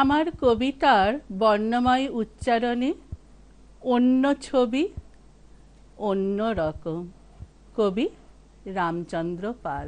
আমার কবিতার বর্ণময় উচ্চারণে অন্য ছবি, অন্য রকম। কবি রামচন্দ্র পাল।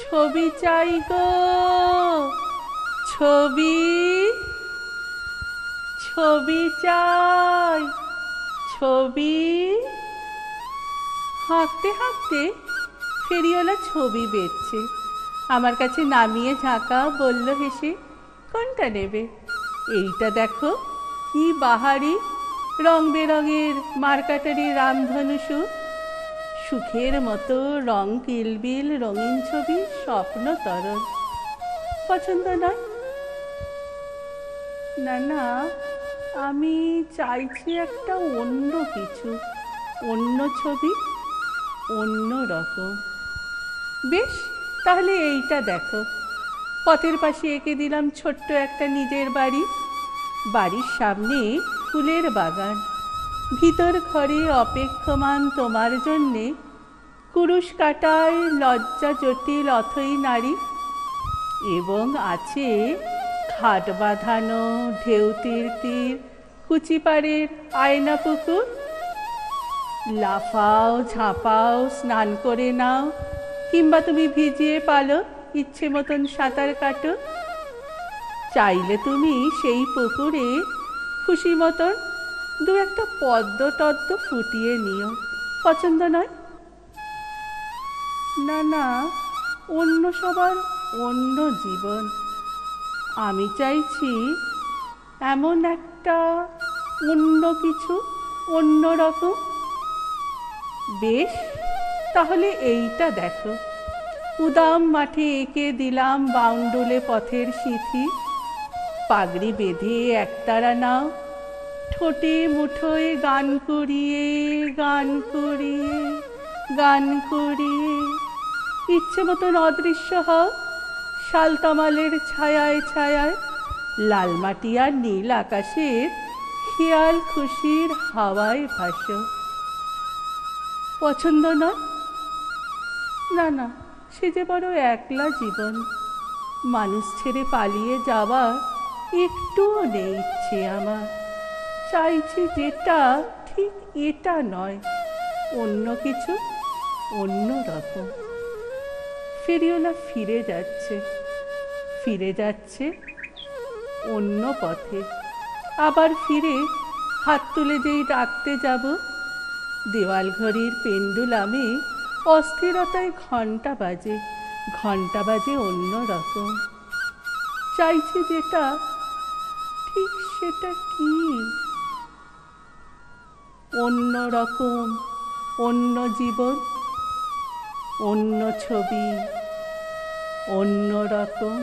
ছবি চাই গো, ছবি, ছবি চাই, ছবি। হাঁকতে হাঁকতে ফেরিওয়ালা ছবি বেচছে। আমার কাছে নামিয়ে ঝাঁকা বলল হেসে, কোনটা নেবে? এইটা দেখো, কি বাহারি রং বেরঙের মার্কাটারি রামধনুষু, সুখের মতো রং কিলবিল রঙিন ছবি, স্বপ্ন তরল। পছন্দ নয়? না না, আমি চাইছি একটা অন্য কিছু, অন্য ছবি, অন্য রকম। বেশ, তাহলে এইটা দেখো। পথের পাশে এঁকে দিলাম ছোট্ট একটা নিজের বাড়ি। বাড়ির সামনে ফুলের বাগান, ভিতর ঘরে অপেক্ষমান তোমার জন্যে কুরুশ কাটায় লজ্জা জটিল অথই নারী, এবং আছে ঘাট বাঁধানো ঢেউ তীর তীর কুচিপাড়ের আয়না পুকুর। লাফাও, ঝাঁপাও, স্নান করে নাও, কিংবা তুমি ভিজিয়ে পালো, ইচ্ছে মতন সাঁতার কাটো। চাইলে তুমি সেই পুকুরে খুশি মতন দু একটা পদ্ম টদ্ম ফুটিয়ে নিও। পছন্দ নয়? না না, অন্য সবার অন্য জীবন। আমি চাইছি এমন একটা অন্য কিছু, অন্য রকম। বেশ, তাহলে এইটা দেখো। উদাম মাঠে এঁকে দিলাম বাউন্ডুলে পথের সিঁথি। পাগড়ি বেঁধে একতারা নাও, ঠোঁটে মুঠোয় গান করিয়ে, গান করিয়ে, গান করিয়ে ইচ্ছে মতন অদৃশ্য হও। শালতমালের ছায়ায় ছায়ায় লাল মাটি আর নীল আকাশের খেয়াল খুশির হাওয়ায় ভাসো। পছন্দ নয়? না না, সে যে বড় একলা জীবন। মানুষ ছেড়ে পালিয়ে যাওয়া একটুও নেই ইচ্ছে আমার। চাইছি যেটা ঠিক এটা নয়, অন্য কিছু, অন্য রকম। ফেরিওয়ালা ফিরে যাচ্ছে, ফিরে যাচ্ছে অন্য পথে। আবার ফিরে হাত তুলে যেই ডাকতে যাব, দেওয়াল ঘড়ির পেন্ডুলামে অস্থিরতায় ঘণ্টা বাজে, ঘণ্টা বাজে অন্য রকম। চাইছি যেটা ঠিক সেটা কি? অন্য রকম, অন্য জীবন, অন্য ছবি, অন্য রকম।